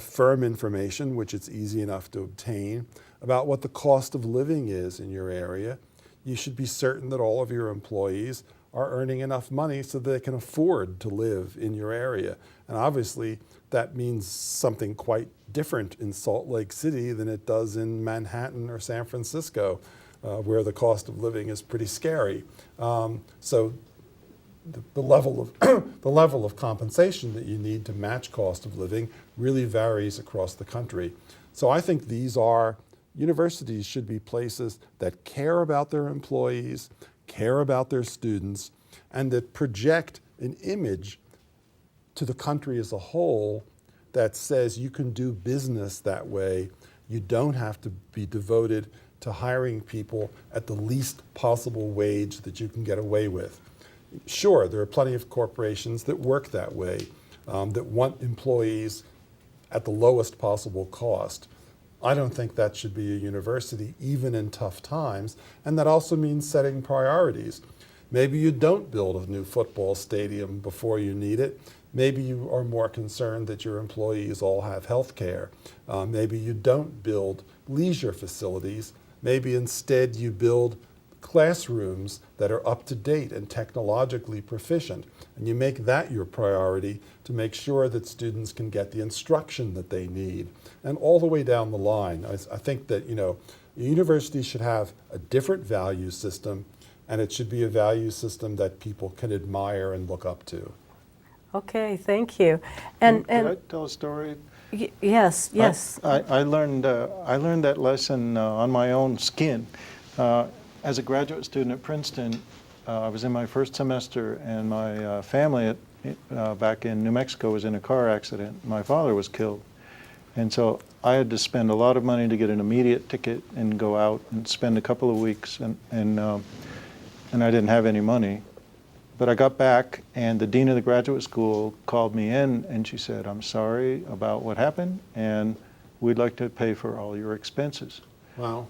Speaker 2: firm information, which it's easy enough to obtain, about what the cost of living is in your area, you should be certain that all of your employees are earning enough money so they can afford to live in your area. And obviously, that means something quite different in Salt Lake City than it does in Manhattan or San Francisco, where the cost of living is pretty scary. So the level of compensation that you need to match cost of living really varies across the country. So I think universities should be places that care about their employees, care about their students, and that project an image to the country as a whole that says you can do business that way. You don't have to be devoted to hiring people at the least possible wage that you can get away with. Sure, there are plenty of corporations that work that way, that want employees at the lowest possible cost. I don't think that should be a university, even in tough times, and that also means setting priorities. Maybe you don't build a new football stadium before you need it. Maybe you are more concerned that your employees all have health care. Maybe you don't build leisure facilities. Maybe instead you build classrooms that are up to date and technologically proficient. And you make that your priority to make sure that students can get the instruction that they need. And all the way down the line, I think that, a university should have a different value system, and it should be a value system that people can admire and look up to.
Speaker 1: Okay, thank you. And
Speaker 4: Can I tell a story?
Speaker 1: Yes.
Speaker 4: I learned that lesson on my own skin. As a graduate student at Princeton, I was in my first semester, and my family back in New Mexico was in a car accident. My father was killed. And so I had to spend a lot of money to get an immediate ticket and go out and spend a couple of weeks, and I didn't have any money. But I got back, and the dean of the graduate school called me in, and she said, "I'm sorry about what happened, and we'd like to pay for all your expenses."
Speaker 2: Wow.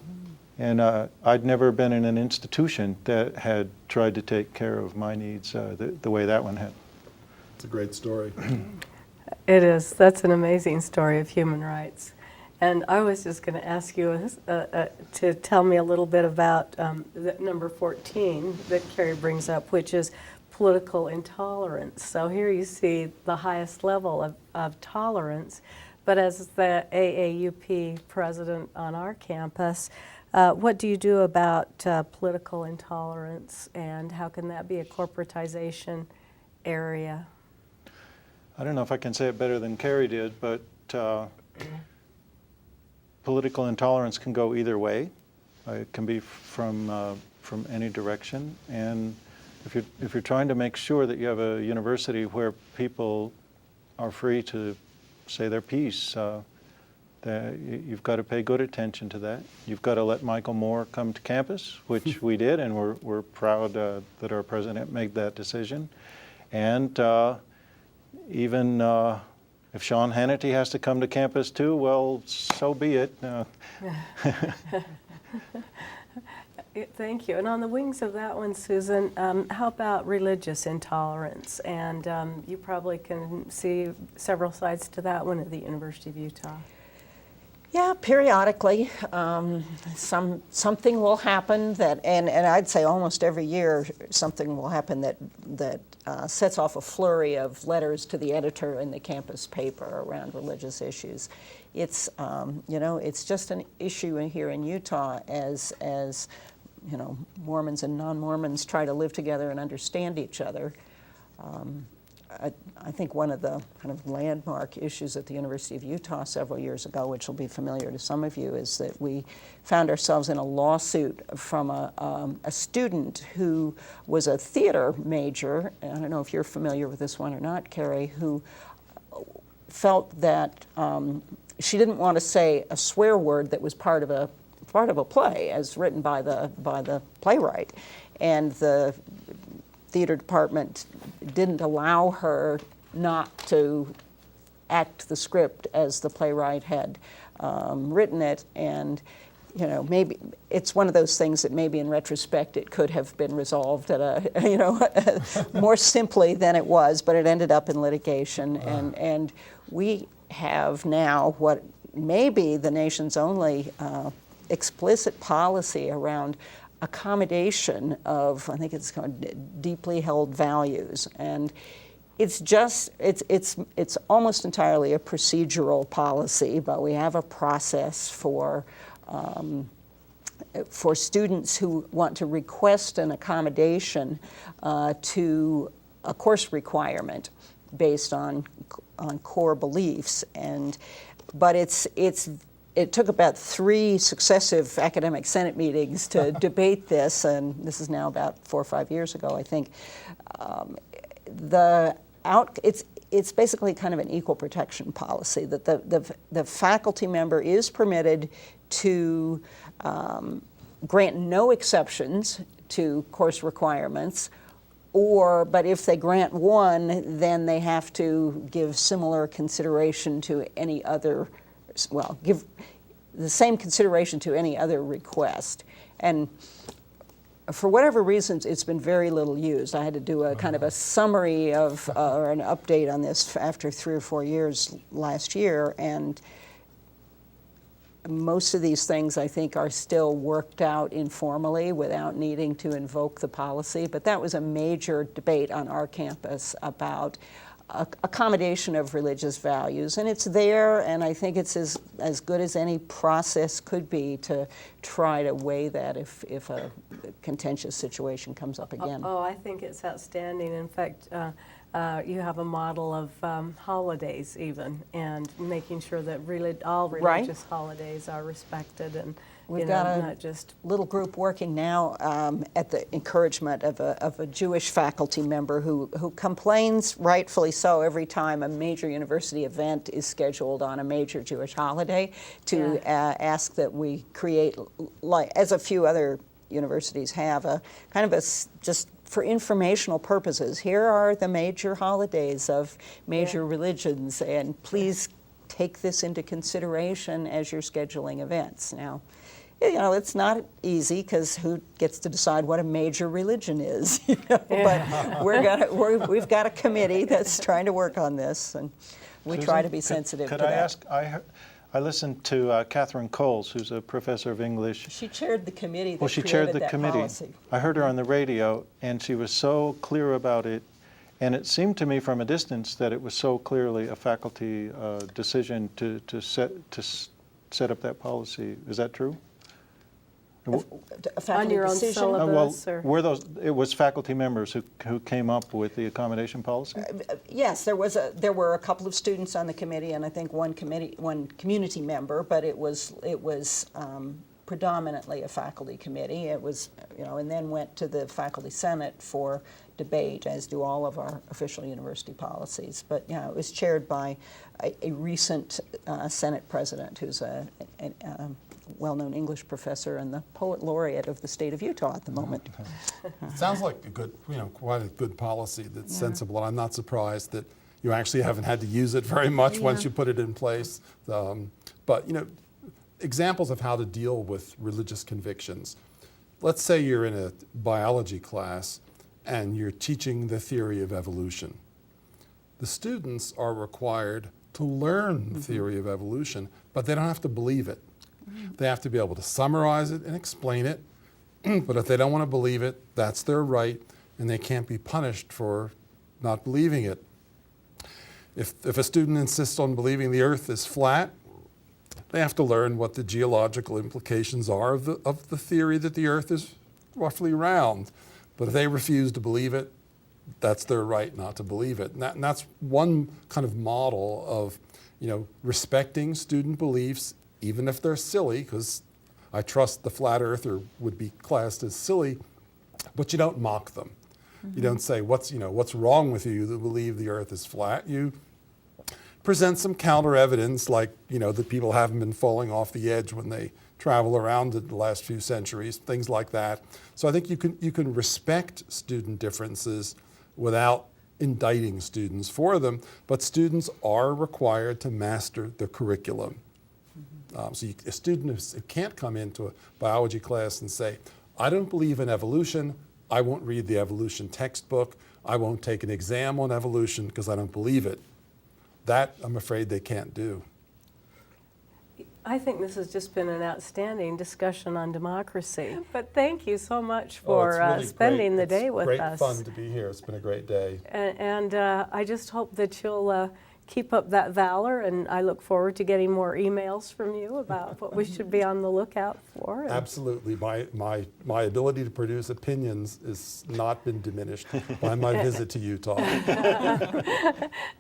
Speaker 4: And I'd never been in an institution that had tried to take care of my needs the way that one had.
Speaker 2: It's a great story.
Speaker 1: It is. That's an amazing story of human rights. And I was just going to ask you to tell me a little bit about number 14 that Cary brings up, which is political intolerance. So here you see the highest level of tolerance. But as the AAUP president on our campus, what do you do about political intolerance, and how can that be a corporatization area?
Speaker 4: I don't know if I can say it better than Cary did, but political intolerance can go either way. It can be from any direction, and if you're trying to make sure that you have a university where people are free to say their piece, that you've got to pay good attention to that. You've got to let Michael Moore come to campus, which we did, and we're proud that our president made that decision. And even if Sean Hannity has to come to campus too, well, so be it.
Speaker 1: Thank you. And on the wings of that one, Susan, how about religious intolerance? And you probably can see several sides to that one at the University of Utah.
Speaker 3: Yeah, periodically, something will happen that, and I'd say almost every year something will happen that sets off a flurry of letters to the editor in the campus paper around religious issues. It's it's just an issue here in Utah as Mormons and non-Mormons try to live together and understand each other. I think one of the kind of landmark issues at the University of Utah several years ago, which will be familiar to some of you, is that we found ourselves in a lawsuit from a student who was a theater major. I don't know if you're familiar with this one or not, Cary, who felt that she didn't want to say a swear word that was part of a play as written by the playwright, and the theater department didn't allow her not to act the script as the playwright had written it. And maybe it's one of those things that maybe in retrospect it could have been resolved at a more simply than it was, but it ended up in litigation. And we have now what may be the nation's only explicit policy around accommodation of, I think it's called, deeply held values. And it's almost entirely a procedural policy, but we have a process for students who want to request an accommodation to a course requirement based on core beliefs. But it took about 3 successive academic senate meetings to debate this, and this is now about 4 or 5 years ago, I think. It's basically kind of an equal protection policy, that the faculty member is permitted to grant no exceptions to course requirements, but if they grant one, then they have to give similar consideration to any other, give the same consideration to any other request. And for whatever reasons, it's been very little used. I had to do a kind of a summary of, or an update on this after 3 or 4 years last year, and most of these things, I think, are still worked out informally without needing to invoke the policy. But that was a major debate on our campus about accommodation of religious values, and it's there, and I think it's as good as any process could be to try to weigh that if a contentious situation comes up again.
Speaker 1: Oh, I think it's outstanding. In fact, you have a model of holidays even, and making sure that all religious holidays are respected
Speaker 3: We've
Speaker 1: you
Speaker 3: got
Speaker 1: know,
Speaker 3: a
Speaker 1: not just
Speaker 3: little group working now at the encouragement of a Jewish faculty member who complains, rightfully so, every time a major university event is scheduled on a major Jewish holiday, to ask that we create, like as a few other universities have, a kind of just for informational purposes. Here are the major holidays of major religions, and please take this into consideration as you're scheduling events. Now, you know, it's not easy because who gets to decide what a major religion is? You know? But we've got a committee that's trying to work on this, and we try to be sensitive to that.
Speaker 4: Could I ask? I listened to Catherine Coles, who's a professor of English.
Speaker 3: She chaired the committee that
Speaker 4: she
Speaker 3: created
Speaker 4: chaired the
Speaker 3: that
Speaker 4: committee.
Speaker 3: policy.
Speaker 4: I heard her on the radio, and she was so clear about it. And it seemed to me from a distance that it was so clearly a faculty decision to set up that policy. Is that true?
Speaker 3: A faculty
Speaker 1: on your own
Speaker 3: decision.
Speaker 1: syllabus?
Speaker 4: Well,
Speaker 1: or?
Speaker 4: were those? It was faculty members who came up with the accommodation policy.
Speaker 3: Yes, there were a couple of students on the committee, and I think one community member, but it was predominantly a faculty committee. It was, you know, and then went to the faculty senate for debate, as do all of our official university policies. But you know, it was chaired by a recent Senate president, who's a well-known English professor and the poet laureate of the state of Utah at the moment.
Speaker 2: It sounds like a good, you know, quite a good policy that's sensible, and I'm not surprised that you actually haven't had to use it very much once you put it in place. But you know, examples of how to deal with religious convictions. Let's say you're in a biology class and you're teaching the theory of evolution. The students are required to learn the theory of evolution, but they don't have to believe it. They have to be able to summarize it and explain it, but if they don't want to believe it, that's their right, and they can't be punished for not believing it. If a student insists on believing the earth is flat, they have to learn what the geological implications are of the theory that the earth is roughly round. But if they refuse to believe it, that's their right not to believe it. And that's one kind of model of, you know, respecting student beliefs, even if they're silly, because I trust the flat earther would be classed as silly, but you don't mock them. You don't say, what's wrong with you that believe the earth is flat? You present some counter evidence, like, you know, that people haven't been falling off the edge when they travel around it the last few centuries, things like that. So I think you can respect student differences without indicting students for them, but students are required to master the curriculum. So a student can't come into a biology class and say, I don't believe in evolution, I won't read the evolution textbook, I won't take an exam on evolution because I don't believe it. That, I'm afraid, they can't do.
Speaker 1: I think this has just been an outstanding discussion on democracy. But thank you so much for spending the day with us.
Speaker 2: It's great fun to be here. It's been a great day.
Speaker 1: And I just hope that you'll keep up that valor, and I look forward to getting more emails from you about what we should be on the lookout for.
Speaker 2: Absolutely. My ability to produce opinions has not been diminished by my visit to Utah.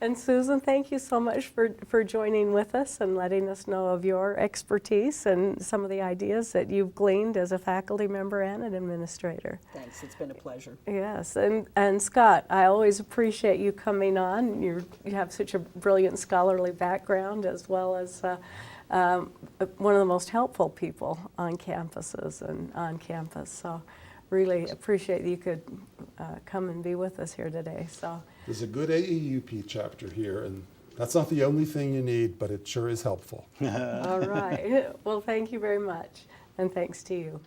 Speaker 1: And Susan, thank you so much for joining with us and letting us know of your expertise and some of the ideas that you've gleaned as a faculty member and an administrator.
Speaker 3: Thanks, it's been a pleasure.
Speaker 1: Yes, and Scott, I always appreciate you coming on. You have such a brilliant scholarly background, as well as one of the most helpful people on campuses and on campus. So really appreciate that you could come and be with us here today. So
Speaker 2: There's a good AEUP chapter here, and that's not the only thing you need, but it sure is helpful.
Speaker 1: all right. Well, thank you very much, and thanks to you.